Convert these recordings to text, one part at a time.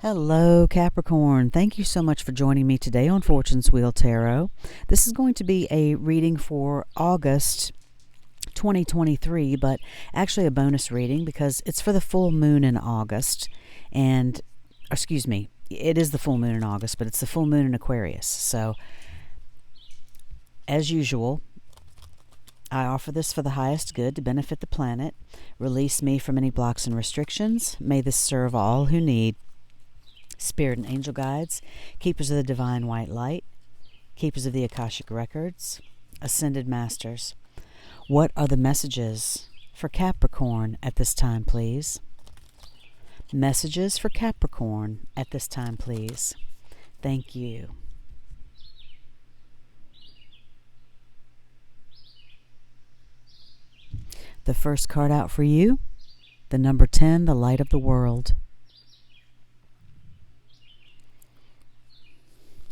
Hello, Capricorn. Thank you so much for joining me today on Fortune's Wheel Tarot. This is going to be a reading for August 2023, but actually a bonus reading because it's for the full moon in August. And, excuse me, it is the full moon in August, but it's the full moon in Aquarius. So, as usual, I offer this for the highest good to benefit the planet. Release me from any blocks and restrictions. May this serve all who need. Spirit and angel guides, keepers of the divine white light, keepers of the Akashic records, ascended masters. What are the messages for Capricorn at this time, please? Messages for Capricorn at this time, please. Thank you. The first card out for you, the number 10, the light of the world.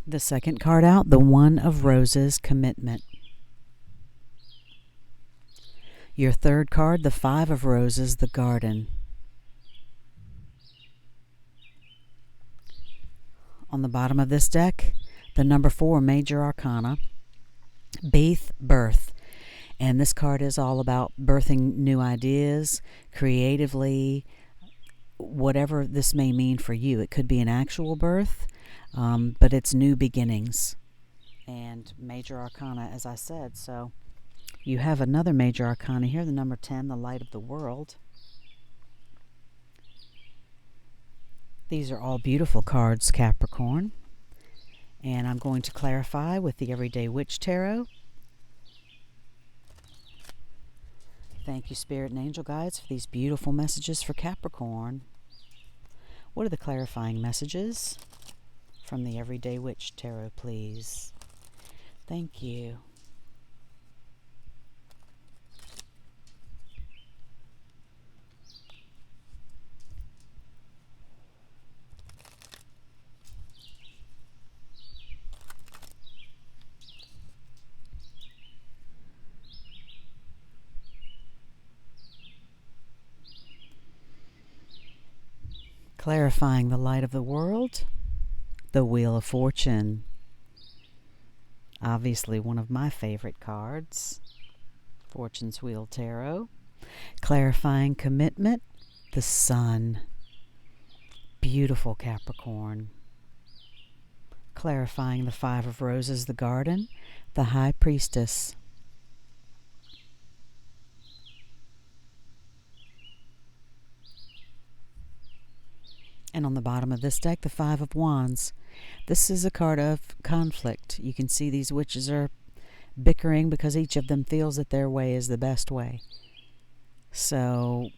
The second card out, the One of Roses, commitment. Your third card, the Five of Roses, the garden. On the bottom of this deck, the number 4, major arcana, birth. And this card is all about birthing new ideas, creatively, whatever this may mean for you. It could be an actual birth, but it's new beginnings. And major arcana, as I said. So you have another major arcana here, the number 10, the light of the world. These are all beautiful cards, Capricorn. And I'm going to clarify with the Everyday Witch Tarot. Thank you, Spirit and Angel Guides, for these beautiful messages for Capricorn. What are the clarifying messages from the Everyday Witch Tarot, please? Thank you. Clarifying the light of the world, the Wheel of Fortune. Obviously one of my favorite cards, Fortune's Wheel Tarot. Clarifying commitment, the Sun. Beautiful, Capricorn. Clarifying the Five of Roses, the garden, the High Priestess. And on the bottom of this deck, the Five of Wands. This is a card of conflict. You can see these witches are bickering because each of them feels that their way is the best way. So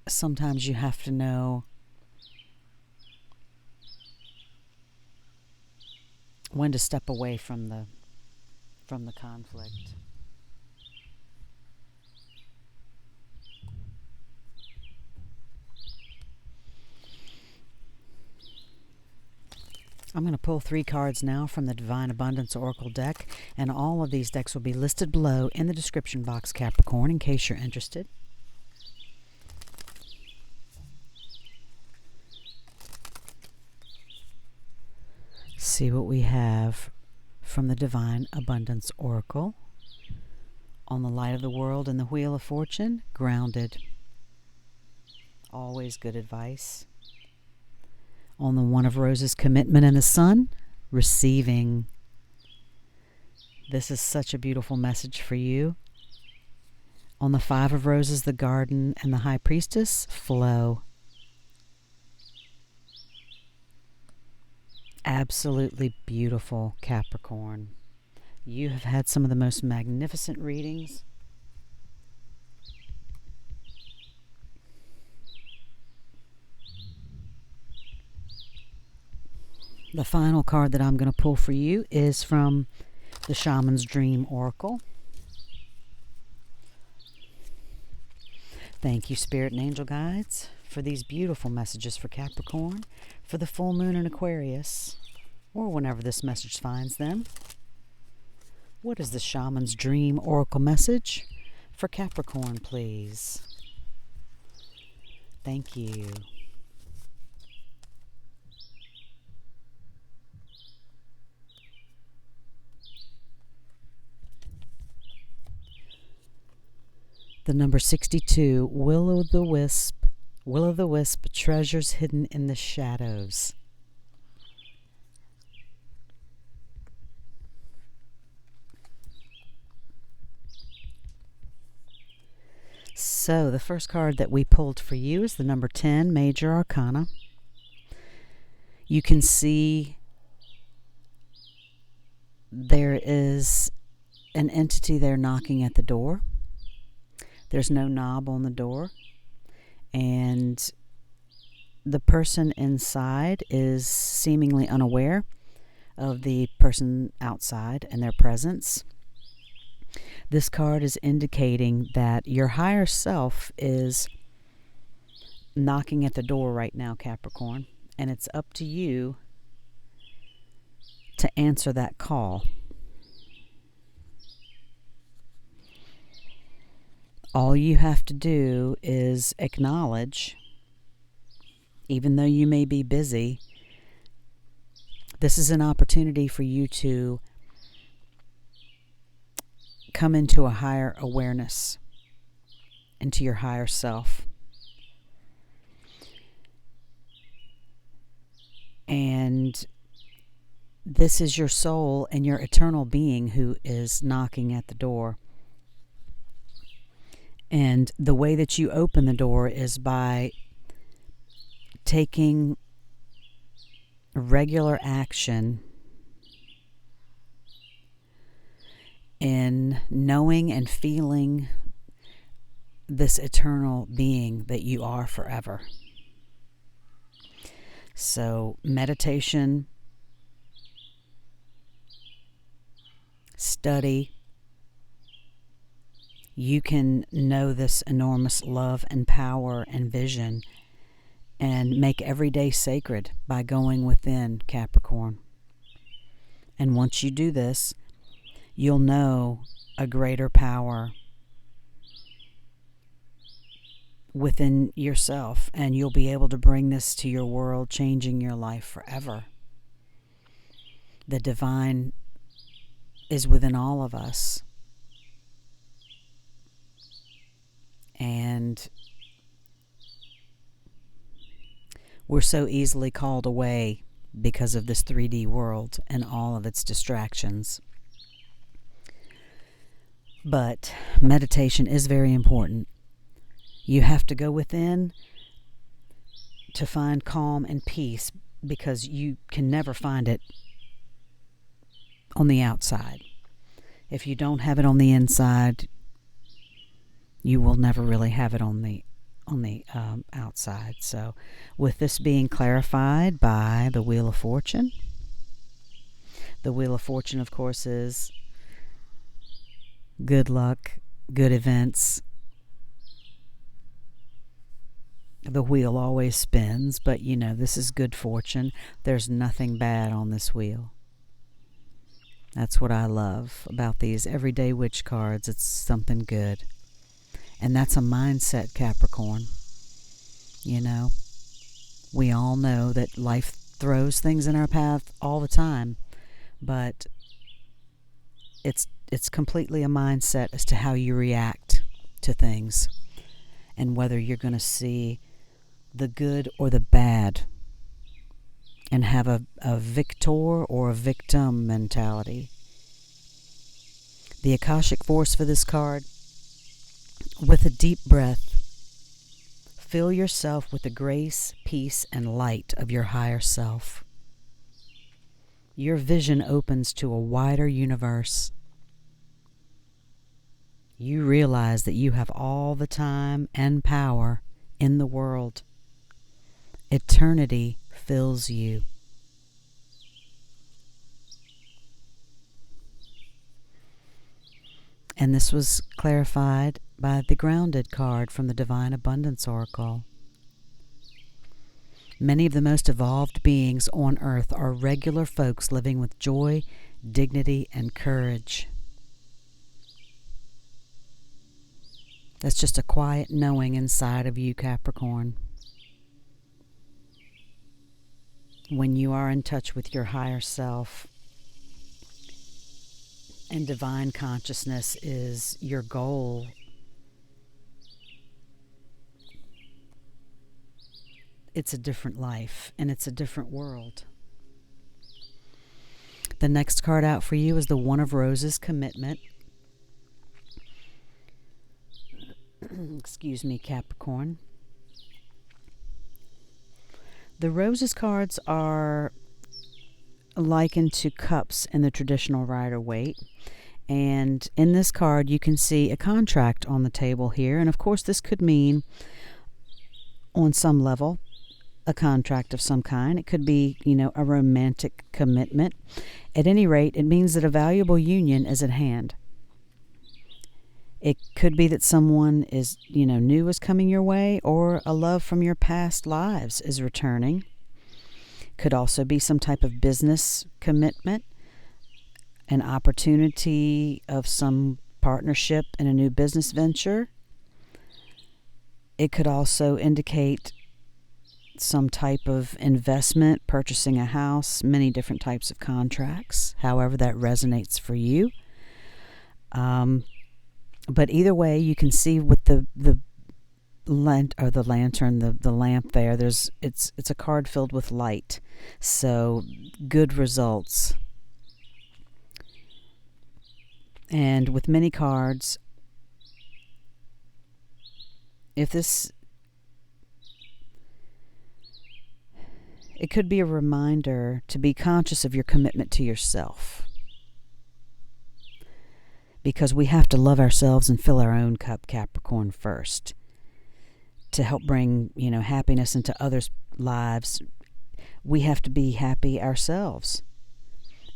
sometimes you have to know when to step away from the conflict. I'm going to pull 3 cards now from the Divine Abundance Oracle deck, and all of these decks will be listed below in the description box, Capricorn, in case you're interested. See what we have from the Divine Abundance Oracle. On the light of the world and the Wheel of Fortune, grounded. Always good advice. On the One of Roses, commitment and the Sun, receiving. This is such a beautiful message for you. On the Five of Roses, the garden and the High Priestess, flow. Absolutely beautiful, Capricorn. You have had some of the most magnificent readings. The final card that I'm going to pull for you is from the Shaman's Dream Oracle. Thank you, Spirit and Angel Guides, for these beautiful messages for Capricorn, for the full moon in Aquarius, or whenever this message finds them. What is the Shaman's Dream Oracle message for Capricorn, please? Thank you. The number 62, will-o'-the-wisp. Will-o'-the-wisp, treasures hidden in the shadows. So the first card that we pulled for you is the number 10, Major Arcana. You can see there is an entity there knocking at the door. There's no knob on the door. And the person inside is seemingly unaware of the person outside and their presence. This card is indicating that your higher self is knocking at the door right now, Capricorn, and it's up to you to answer that call. All you have to do is acknowledge, even though you may be busy, this is an opportunity for you to come into a higher awareness, into your higher self. And this is your soul and your eternal being who is knocking at the door. And the way that you open the door is by taking regular action in knowing and feeling this eternal being that you are forever. So meditation, study, you can know this enormous love and power and vision and make every day sacred by going within, Capricorn. And once you do this, you'll know a greater power within yourself, and you'll be able to bring this to your world, changing your life forever. The divine is within all of us. And we're so easily called away because of this 3D world and all of its distractions. But meditation is very important. You have to go within to find calm and peace, because you can never find it on the outside. If you don't have it on the inside, you will never really have it on the outside. So with this being clarified by the Wheel of Fortune, the Wheel of Fortune, of course, is good luck, good events. The wheel always spins, but you know, this is good fortune. There's nothing bad on this wheel. That's what I love about these everyday witch cards. It's something good. And that's a mindset, Capricorn. You know, we all know that life throws things in our path all the time, but it's completely a mindset as to how you react to things and whether you're going to see the good or the bad and have a victor or a victim mentality. The Akashic force for this card: with a deep breath, fill yourself with the grace, peace, and light of your higher self. Your vision opens to a wider universe. You realize that you have all the time and power in the world. Eternity fills you. And this was clarified by the Grounded card from the Divine Abundance Oracle. Many of the most evolved beings on earth are regular folks living with joy, dignity, and courage. That's just a quiet knowing inside of you, Capricorn. When you are in touch with your higher self, and divine consciousness is your goal it's a different life and it's a different world. The next card out for you is the One of Roses, Commitment. Excuse me, Capricorn. The Roses cards are likened to cups in the traditional Rider-Waite. And in this card, you can see a contract on the table here. And of course, this could mean, on some level, a contract of some kind. It could be, a romantic commitment. At any rate, it means that a valuable union is at hand. It could be that someone is, new is coming your way, or a love from your past lives is returning. Could also be some type of business commitment, an opportunity of some partnership in a new business venture. It could also indicate some type of investment, purchasing a house, many different types of contracts, however that resonates for you. But either way, you can see with the lantern, the lamp there, it's a card filled with light. So good results. And with many cards, it could be a reminder to be conscious of your commitment to yourself. Because we have to love ourselves and fill our own cup, Capricorn, first, to help bring, happiness into others' lives. We have to be happy ourselves.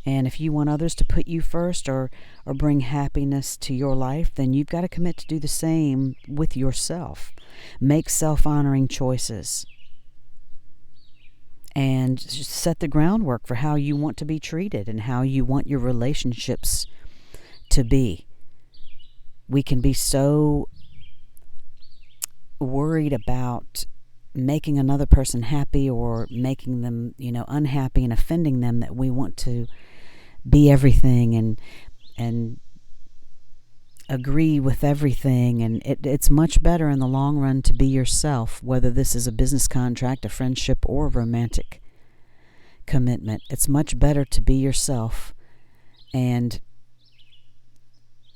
And if you want others to put you first or bring happiness to your life, then you've got to commit to do the same with yourself. Make self-honoring choices. And set the groundwork for how you want to be treated and how you want your relationships to be. We can be so worried about making another person happy or making them, unhappy and offending them that we want to be everything and agree with everything. And it's much better in the long run to be yourself, whether this is a business contract, a friendship, or a romantic commitment. It's much better to be yourself and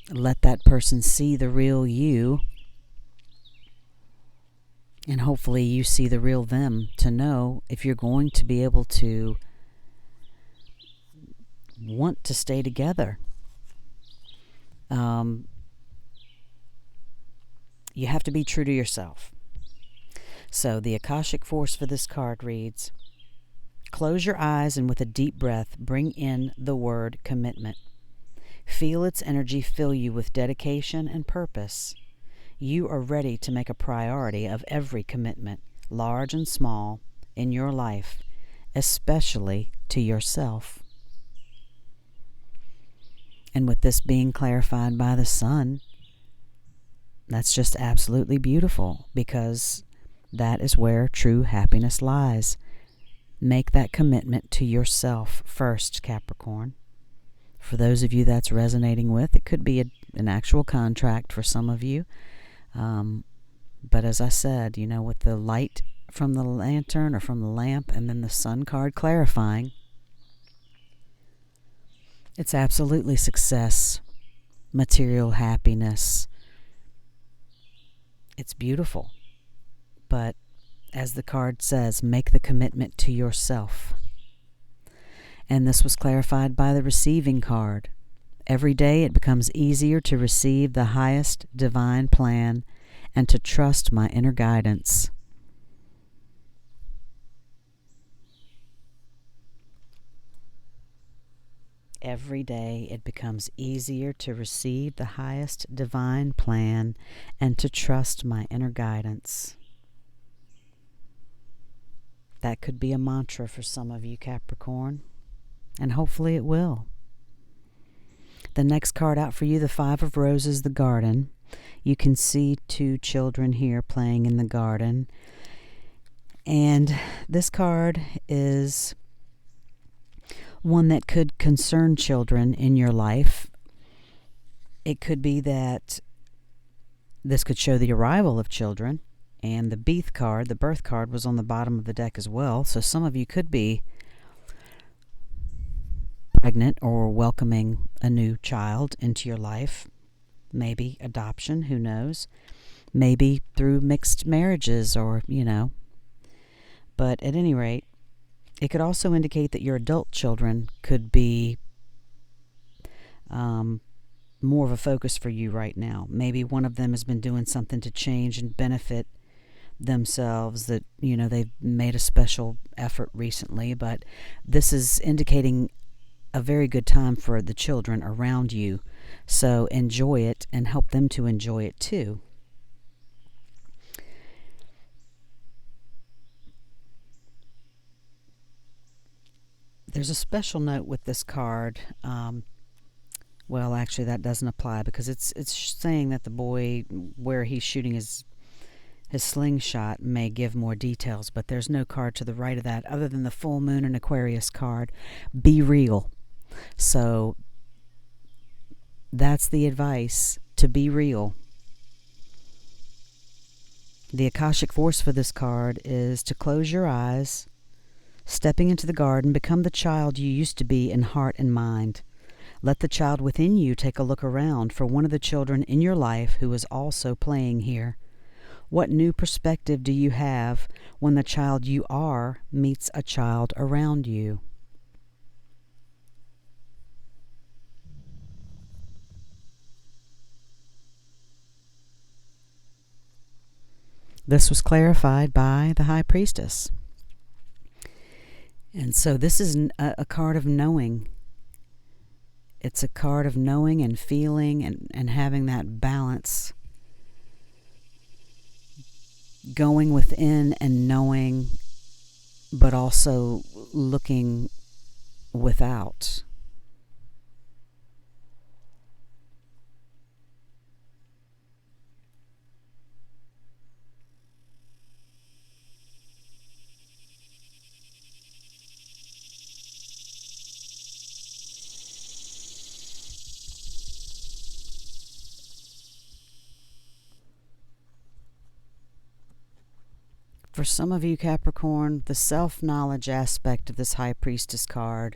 let that person see the real you, and hopefully you see the real them, to know if you're going to be able to want to stay together. You have to be true to yourself. So the Akashic force for this card reads, close your eyes and with a deep breath bring in the word commitment. Feel its energy fill you with dedication and purpose. You are ready to make a priority of every commitment, large and small, in your life, especially to yourself. And with this being clarified by the sun, that's just absolutely beautiful, because that is where true happiness lies. Make that commitment to yourself first, Capricorn. For those of you that's resonating with, it could be an actual contract for some of you. But as I said, with the light from the lantern or from the lamp and then the sun card clarifying, it's absolutely success, material happiness. It's beautiful. But as the card says, make the commitment to yourself. And this was clarified by the receiving card. Every day it becomes easier to receive the highest divine plan and to trust my inner guidance. Every day it becomes easier to receive the highest divine plan and to trust my inner guidance. That could be a mantra for some of you, Capricorn, and hopefully it will. The next card out for you, the Five of Roses, the Garden. You can see two children here playing in the garden. And this card is one that could concern children in your life. It could be that this could show the arrival of children And the Beath card, the birth card, was on the bottom of the deck as well. So some of you could be pregnant or welcoming a new child into your life. Maybe adoption, who knows? Maybe through mixed marriages or, But at any rate, it could also indicate that your adult children could be more of a focus for you right now. Maybe one of them has been doing something to change and benefit themselves, that they've made a special effort recently, but this is indicating a very good time for the children around you. So enjoy it and help them to enjoy it too. There's a special note with this card. Well, actually, that doesn't apply because it's saying that the boy where he's shooting his slingshot may give more details, but there's no card to the right of that other than the full moon and Aquarius card. Be real. So that's the advice, to be real. The Akashic force for this card is to close your eyes, stepping into the garden, become the child you used to be in heart and mind. Let the child within you take a look around for one of the children in your life who is also playing here. What new perspective do you have when the child you are meets a child around you? This was clarified by the High Priestess. And so this is a card of knowing. It's a card of knowing and feeling and having that balance, going within and knowing, but also looking without. For some of you, Capricorn, the self-knowledge aspect of this High Priestess card,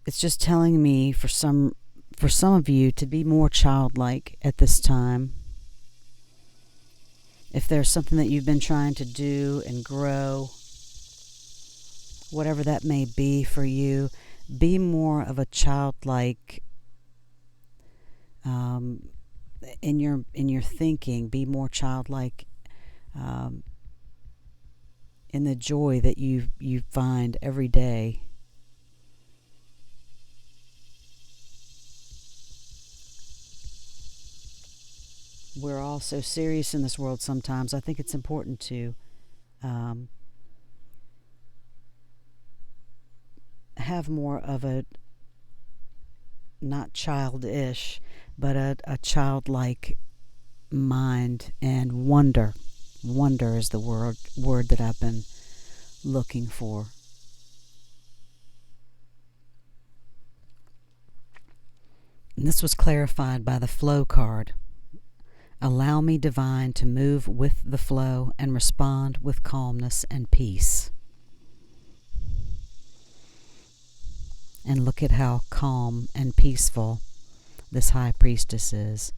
it's just telling me for some of you to be more childlike at this time. If there's something that you've been trying to do and grow, whatever that may be for you, be more of a childlike in your thinking. Be more childlike in the joy that you find every day. We're all so serious in this world sometimes. I think it's important to have more of a, not childish, but a childlike mind and wonder. Wonder is the word that I've been looking for. And this was clarified by the flow card. Allow me, divine, to move with the flow and respond with calmness and peace. And look at how calm and peaceful this High Priestess is.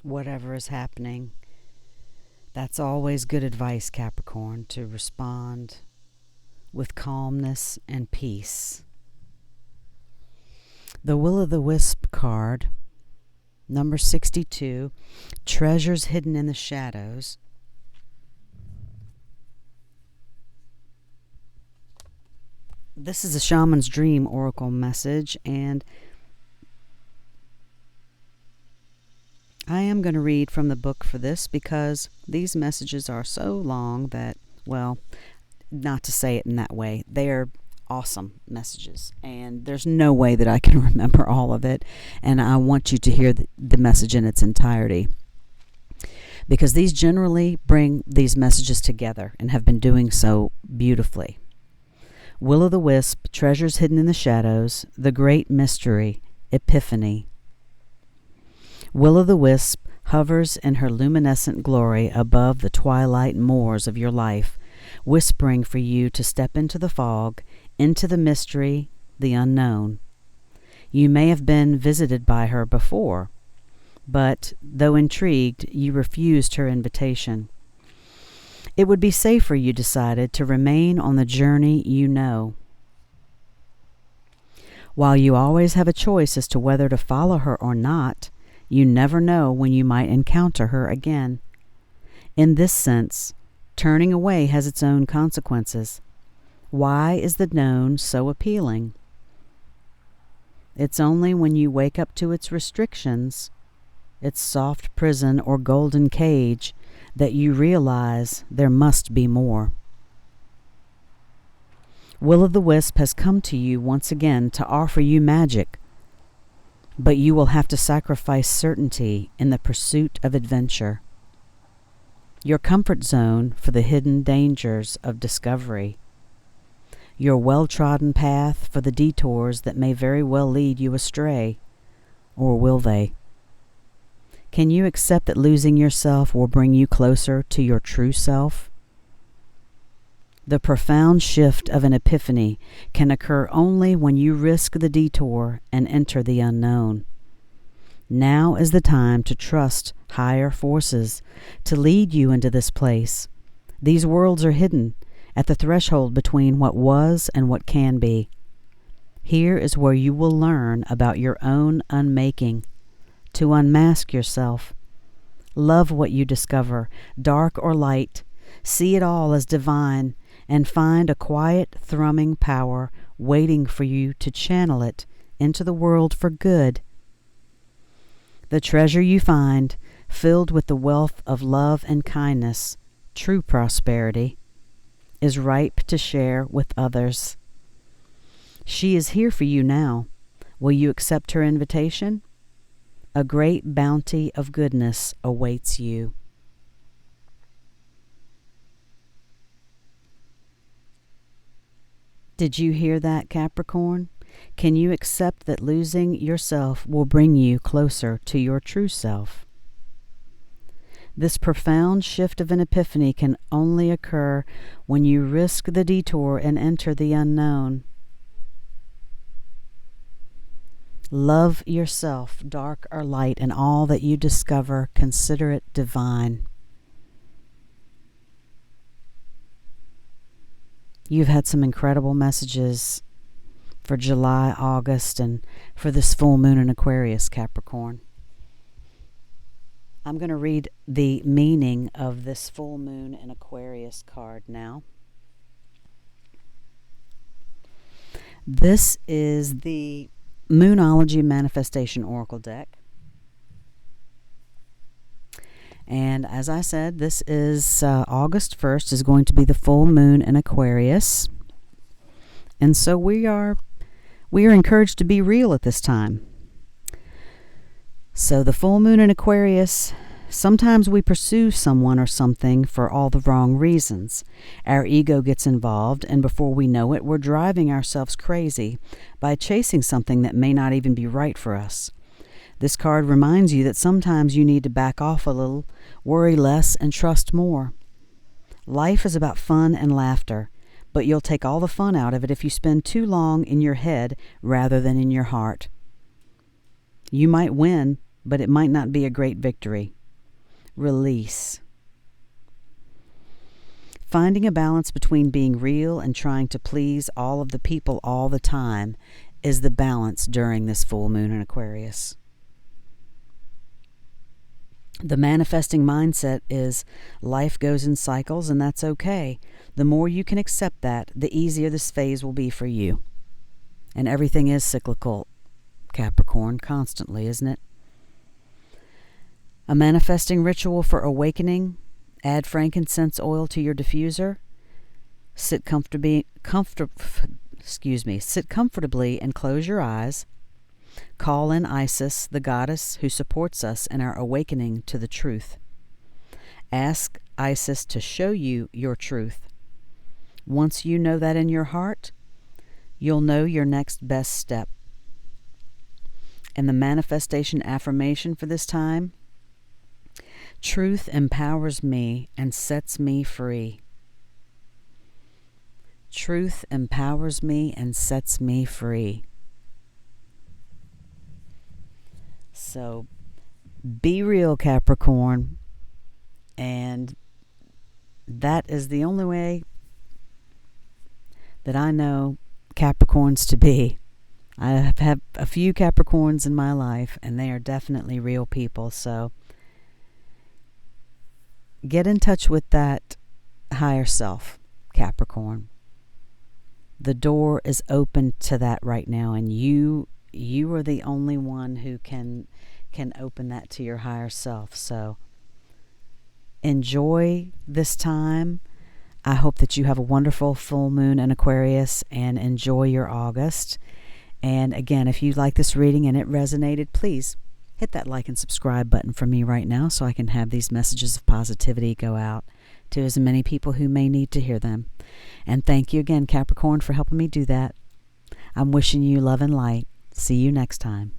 Whatever is happening, that's always good advice, Capricorn, to respond with calmness and peace. The Will-o'-the-Wisp card, number 62, treasures hidden in the shadows. This is a Shaman's Dream Oracle message, and I am going to read from the book for this because these messages are so long that, well, not to say it in that way, they're awesome messages, and there's no way that I can remember all of it, and I want you to hear the message in its entirety. because these generally bring these messages together and have been doing so beautifully. Will-o'-the-wisp, treasures hidden in the shadows, the great mystery, epiphany. Will-o'-the-wisp hovers in her luminescent glory above the twilight moors of your life, whispering for you to step into the fog, into the mystery, the unknown. You may have been visited by her before, but, though intrigued, you refused her invitation. It would be safer, you decided, to remain on the journey you know. While you always have a choice as to whether to follow her or not, you never know when you might encounter her again. In this sense, turning away has its own consequences. Why is the known so appealing? It's only when you wake up to its restrictions, its soft prison or golden cage, that you realize there must be more. Will-o'-the-wisp has come to you once again to offer you magic, but you will have to sacrifice certainty in the pursuit of adventure. Your comfort zone for the hidden dangers of discovery. Your well-trodden path for the detours that may very well lead you astray. Or will they? Can you accept that losing yourself will bring you closer to your true self? The profound shift of an epiphany can occur only when you risk the detour and enter the unknown. Now is the time to trust higher forces to lead you into this place. These worlds are hidden at the threshold between what was and what can be. Here is where you will learn about your own unmaking, to unmask yourself. Love what you discover, dark or light. See it all as divine, and find a quiet, thrumming power waiting for you to channel it into the world for good. The treasure you find, filled with the wealth of love and kindness, true prosperity, is ripe to share with others. She is here for you now. Will you accept her invitation? A great bounty of goodness awaits you. Did you hear that, Capricorn? Can you accept that losing yourself will bring you closer to your true self? This profound shift of an epiphany can only occur when you risk the detour and enter the unknown. Love yourself, dark or light, and all that you discover, consider it divine. You've had some incredible messages for July, August, and for this full moon in Aquarius, Capricorn. I'm going to read the meaning of this full moon in Aquarius card now. This is the Moonology Manifestation Oracle deck. And as I said, this is August 1st is going to be the full moon in Aquarius. And so we are encouraged to be real at this time. So the full moon in Aquarius, sometimes we pursue someone or something for all the wrong reasons. Our ego gets involved, and before we know it, we're driving ourselves crazy by chasing something that may not even be right for us. This card reminds you that sometimes you need to back off a little, worry less, and trust more. Life is about fun and laughter, but you'll take all the fun out of it if you spend too long in your head rather than in your heart. You might win, but it might not be a great victory. Release. Finding a balance between being real and trying to please all of the people all the time is the balance during this full moon in Aquarius. The manifesting mindset is life goes in cycles, and that's okay. The more you can accept that, the easier this phase will be for you. And everything is cyclical, Capricorn, constantly, isn't it? A manifesting ritual for awakening: add frankincense oil to your diffuser. Sit comfortably and close your eyes. Call in Isis, the goddess who supports us in our awakening to the truth. Ask Isis to show you your truth. Once you know that in your heart, you'll know your next best step. And the manifestation affirmation for this time: truth empowers me and sets me free. Truth empowers me and sets me free. So be real, Capricorn. And that is the only way that I know Capricorns to be. I have had a few Capricorns in my life, and they are definitely real people. So get in touch with that higher self, Capricorn. The door is open to that right now, and you are the only one who can open that to your higher self. So enjoy this time. I hope that you have a wonderful full moon in Aquarius, and enjoy your August. And again, if you like this reading and it resonated, please hit that like and subscribe button for me right now so I can have these messages of positivity go out to as many people who may need to hear them. And thank you again, Capricorn, for helping me do that. I'm wishing you love and light. See you next time.